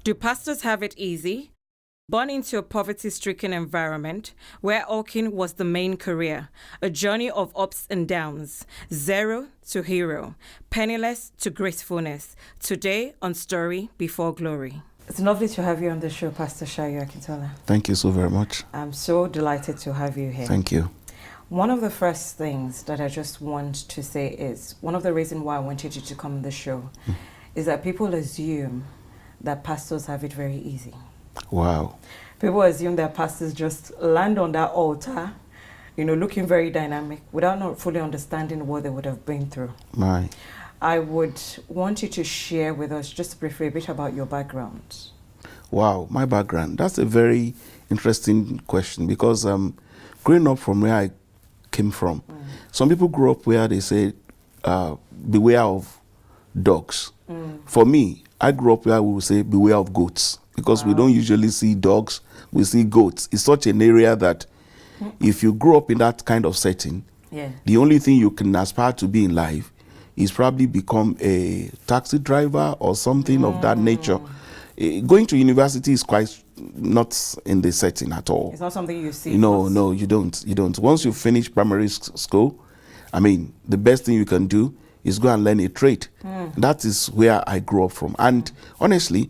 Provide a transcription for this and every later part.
Do pastors have it easy? Born into a poverty-stricken environment where hawking was the main career, a journey of ups and downs, zero to hero, penniless to gracefulness. Today on Story Before Glory. It's lovely to have you on the show, Pastor Sayo Akintola. Thank you so very much. I'm so delighted to have you here. Thank you. One of the first things that I just want to say is, one of the reasons why I wanted you to come on the show is that people assume that pastors have it very easy. Wow. People assume that pastors just land on that altar, looking very dynamic without not fully understanding what they would have been through. I would want you to share with us just briefly a bit about your background. Wow, my background. That's a very interesting question because growing up from where I came from, some people grew up where they say, beware of dogs. For me, I grew up where we would say, beware of goats. Because we don't usually see dogs, we see goats. It's such an area that if you grow up in that kind of setting, the only thing you can aspire to be in life is probably become a taxi driver or something of that nature. Going to university is quite not in the setting at all. It's not something you see. No, you don't. Once you finish primary school, the best thing you can do is go and learn a trade. That is where I grew up from. And honestly,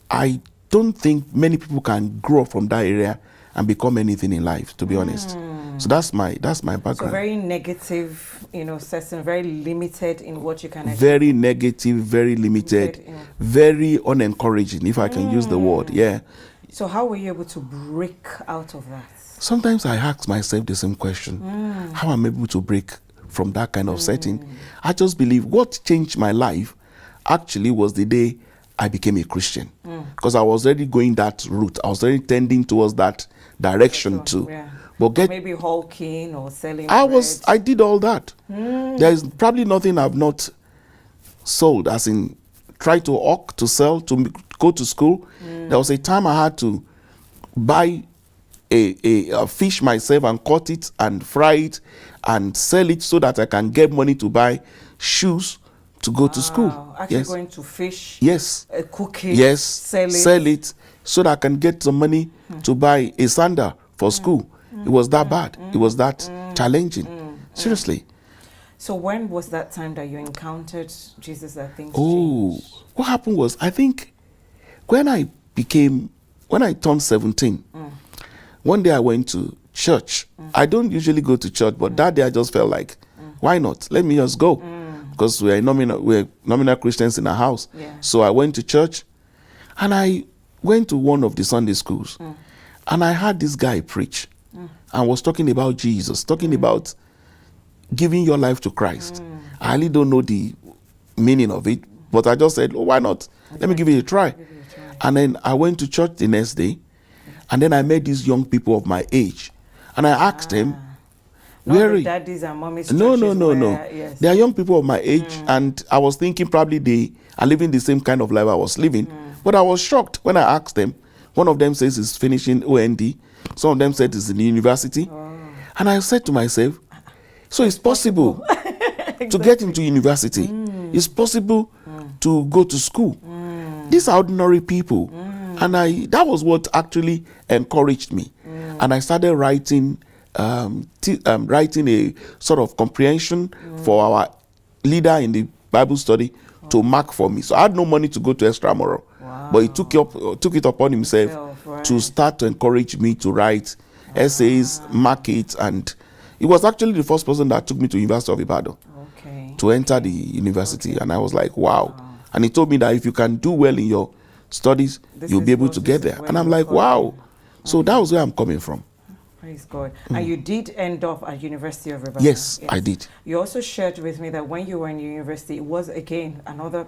I don't think many people can grow up from that area and become anything in life, to be honest. So that's my background. So very negative, setting, very limited in what you can expect. Very negative, very limited, very unencouraging, if I can use the word. Yeah. So how were you able to break out of that? Sometimes I ask myself the same question. How am I able to break from that kind of setting? I just believe what changed my life actually was the day I became a Christian, because I was already going that route. I was already tending towards that direction too. Yeah. But maybe hawking or selling. I did all that. There is probably nothing I've not sold, as in try to hawk, to sell, to go to school. There was a time I had to buy a fish myself and cut it and fry it and sell it so that I can get money to buy shoes to go to school. Actually going to fish, cook it, sell it so that I can get some money to buy a sandal for school. It was that bad. It was that challenging. Seriously. So when was that time that you encountered Jesus that things changed? What happened was, I think when I turned 17, one day I went to church. I don't usually go to church, but that day I just felt like, why not? Let me just go. Because we're nominal Christians in our house. So I went to church and I went to one of the Sunday schools and I heard this guy preach and was talking about Jesus, talking about giving your life to Christ. I really don't know the meaning of it, but I just said, why not? Let me give it a try. And then I went to church the next day and then I met these young people of my age and I asked them, daddies and mommies. No. They are young people of my age, and I was thinking probably they are living the same kind of life I was living. But I was shocked when I asked them. One of them says he's finishing OND. Some of them said he's in the university. And I said to myself, so it's possible to get into university. It's possible to go to school. These are ordinary people. And that was what actually encouraged me. And I started writing a sort of comprehension for our leader in the Bible study to mark for me. So I had no money to go to extramural, but he took it upon himself to start to encourage me to write essays, mark it, and he was actually the first person that took me to University of Ibadan to enter the university, and I was like, wow. And he told me that if you can do well in your studies, you'll be able to get there. And I'm like, wow. So that was where I'm coming from. Praise God. And you did end up at University of Ibadan. Yes, I did. You also shared with me that when you were in university, it was again another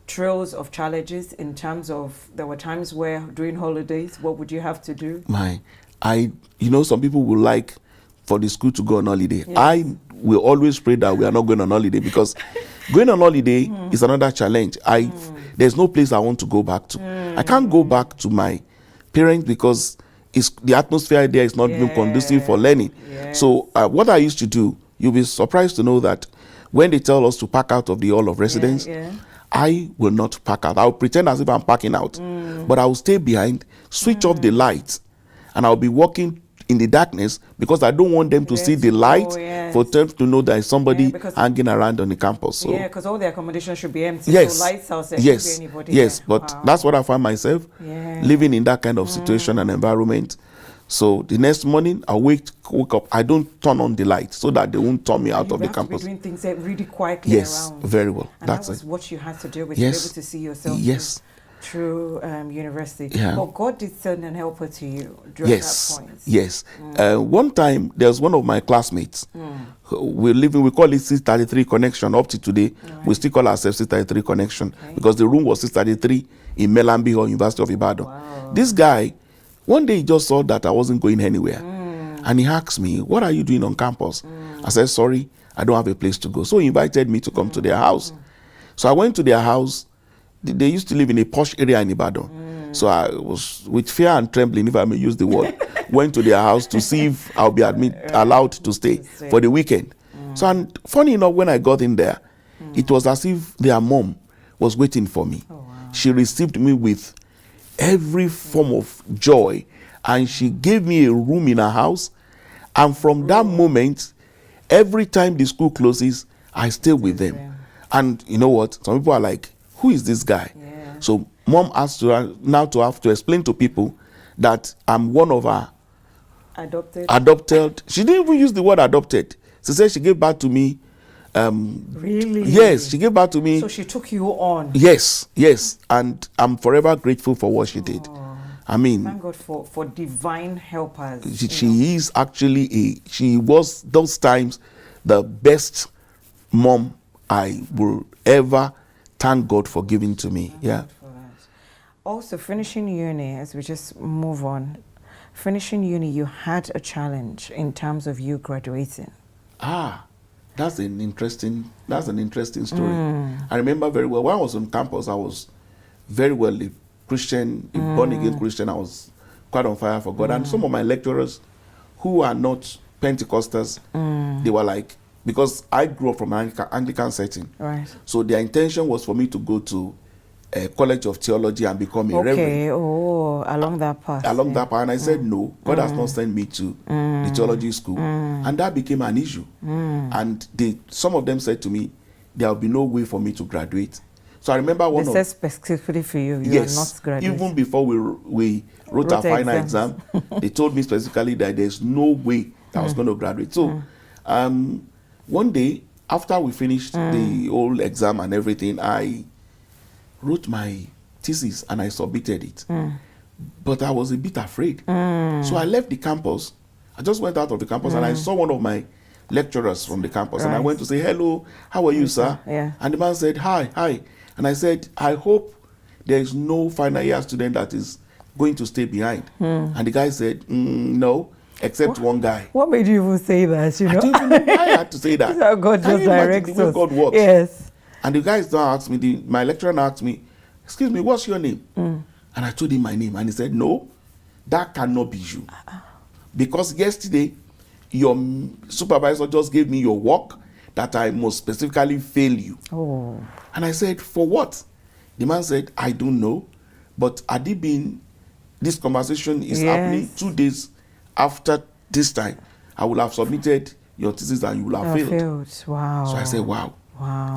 trails of challenges in terms of, there were times where during holidays, what would you have to do? Some people would like for the school to go on holiday. I will always pray that we are not going on holiday, because going on holiday is another challenge. There's no place I want to go back to. I can't go back to my parents because the atmosphere there is not even conducive for learning. So what I used to do, you'll be surprised to know that when they tell us to pack out of the hall of residence, I will not pack out. I'll pretend as if I'm packing out, but I'll stay behind, switch off the lights, and I'll be walking in the darkness because I don't want them to see the light for them to know there is somebody hanging around on the campus. So, because all the accommodation should be empty. Yes, so lights out, there yes, should be anybody yes. there. But that's what I find myself living in that kind of situation and environment. So the next morning, I wake up. I don't turn on the light so that they won't turn me out of the campus. You have to be doing things really quietly around. Very well. And that's that was what you had to do with yes. to be able to see yourself. Yes. Through university. Yeah. But God did send an helper to you during that point. Yes. One time, there was one of my classmates. We call it 633 connection. Up to today, we still call ourselves 633 connection because the room was 633 in Melambi or University of Ibadan. Wow. This guy, one day he just saw that I wasn't going anywhere. And he asked me, what are you doing on campus? I said, sorry, I don't have a place to go. So he invited me to come to their house. So I went to their house. They used to live in a posh area in Ibadan. So I was, with fear and trembling, if I may use the word, went to their house to see if I'll be allowed to stay for the weekend. So, and funny enough, when I got in there, it was as if their mom was waiting for me. Oh, wow. She received me with every form of joy, and she gave me a room in her house. And from that moment, every time the school closes, I stay with them. And you know what? Some people are like, who is this guy? Yeah. So mom has to now to have to explain to people that I'm one of her adopted. She didn't even use the word adopted. She said she gave birth to me. Really? Yes, she gave birth to me. So she took you on. Yes, yes. And I'm forever grateful for what she did. I mean, thank God for divine helpers. She is actually she was those times the best mom I will ever thank God for giving to me. Also, finishing uni, as we just move on, finishing uni, you had a challenge in terms of you graduating. That's an interesting story. I remember very well when I was on campus. I was very well a Christian, a born again Christian. I was quite on fire for God. And some of my lecturers who are not Pentecostals, they were like, because I grew up from an Anglican setting. Right. So their intention was for me to go to a College of Theology and become a reverend. Along that path. That path. And I said, no, God has not sent me to the theology school. And that became an issue. And some of them said to me, there will be no way for me to graduate. So I remember they said specifically for you, you are not graduating. Even before we wrote our final exam, they told me specifically that there's no way that I was going to graduate. So one day, after we finished the whole exam and everything, I wrote my thesis and I submitted it. But I was a bit afraid. So I left the campus. I just went out of the campus and I saw one of my lecturers from the campus. And I went to say, hello, how are you, sir? And the man said, hi. And I said, I hope there is no final year student that is going to stay behind. And the guy said, no. Except one guy. What made you even say that? I didn't even know why I had to say that. That's how God just directs us. The way God works. Yes. And the guy now asked me, my lecturer now asked me, excuse me, what's your name? And I told him my name. And he said, no, that cannot be you. Because yesterday, your supervisor just gave me your work that I must specifically fail you. And I said, for what? The man said, I don't know. But had it been, this conversation is happening 2 days after this time, I will have submitted your thesis and you will have failed. Wow. So I said, wow.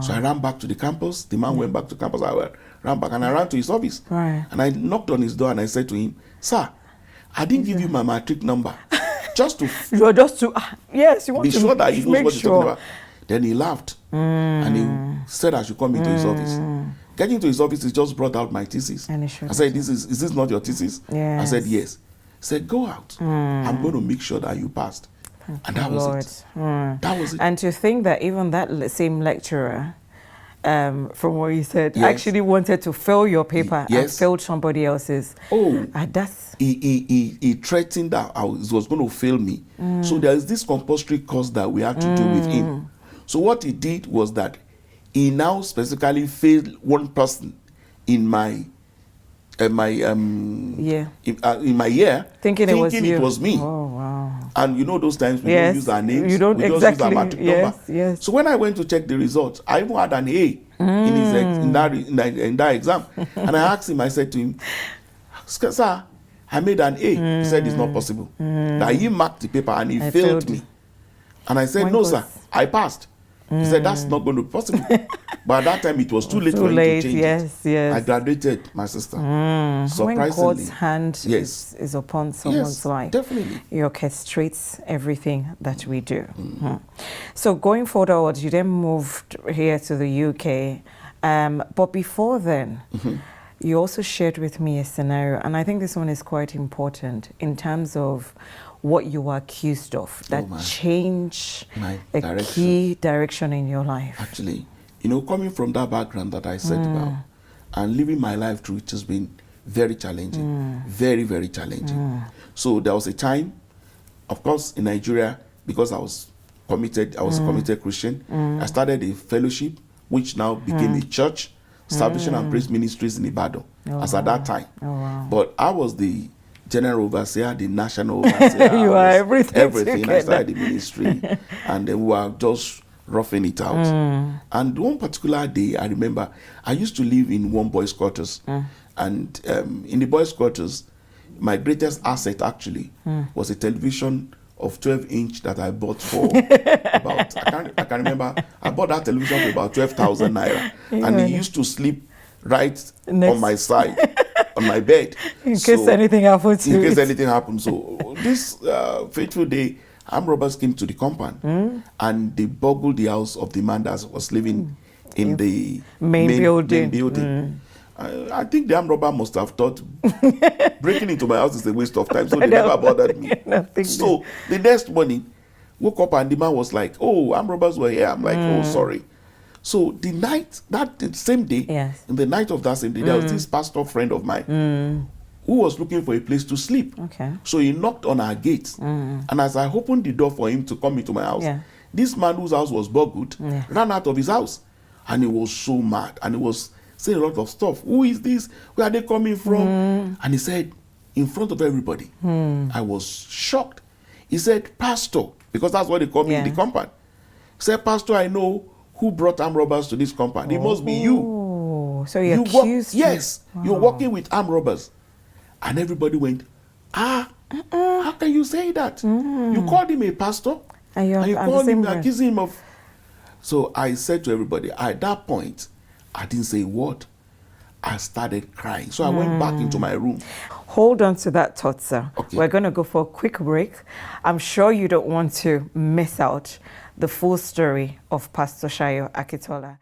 So I ran back to the campus. The man went back to campus. I ran back and I ran to his office. And I knocked on his door and I said to him, sir, I didn't give you my matric number. Just to yes, you want be to sure that he knows what he's talking about. Then he laughed and he said I should come into his office. Getting to his office, he just brought out my thesis. I said, is this not your thesis? I said, yes. He said, go out. I'm going to make sure that you passed. And that was it. That was it. And to think that even that same lecturer, from what you said, actually wanted to fail your paper and failed somebody else's. He threatened that he was going to fail me. So there is this compulsory course that we had to do with him. So what he did was that he now specifically failed one person in my year, thinking it was me. Oh wow! And you know those times we Yes. don't use our names. You don't we just exactly. use our matric Yes, number. yes. So when I went to check the results, I even had an A in that exam. And I asked him, I said to him, sir, I made an A. He said it's not possible. That he marked the paper and he failed me. And I said, no, sir, I passed. He said, that's not going to be possible. But at that time, it was too late for him to change it. I graduated, my sister. Surprisingly. When God's hand is upon someone's life, definitely. He orchestrates everything that we do. So going forward, you then moved here to the UK. But before then, you also shared with me a scenario, and I think this one is quite important in terms of what you were accused of that changed a key direction in your life. Actually, you know, coming from that background that I said about, and living my life through it has been very challenging, very, very challenging. So there was a time, of course, in Nigeria, because I was committed, I was a committed Christian, I started a fellowship, which now became a church, Salvation and Praise Ministries in Ibadan, as at that time. But I was the general overseer, the national overseer. You are everything. Everything. I started the ministry, and then we were just roughing it out. And one particular day, I remember, I used to live in one boys' quarters, and in the boys' quarters, my greatest asset actually was a television of 12-inch that I bought for about, I can't remember, I bought that television for about 12,000 naira, and he used to sleep right on my side. On my bed. In case anything happened to In case anything happened. So this fateful day, armed robbers came to the compound and they burgled the house of the man that was living in the main building. I think the armed robber must have thought breaking into my house is a waste of time, so they never bothered me. So the next morning, woke up and the man was like, oh, armed robbers were here. I'm like, oh, sorry. So the night, the same day, in the night of that same day, there was this pastor friend of mine who was looking for a place to sleep. So he knocked on our gate. And as I opened the door for him to come into my house, this man whose house was burgled ran out of his house. And he was so mad. And he was saying a lot of stuff. Who is this? Where are they coming from? And he said, in front of everybody, I was shocked. He said, Pastor, because that's what they call me in the compound. He said, Pastor, I know who brought armed robbers to this compound. It must be you. So you accused Yes, you're working with armed robbers. And everybody went, how can you say that? You called him a pastor, and you called him, accusing him of... So I said to everybody, at that point, I didn't say a word. I started crying. So I went back into my room. Hold on to that thought, sir. Okay. We're going to go for a quick break. I'm sure you don't want to miss out the full story of Pastor Sayo Akintola.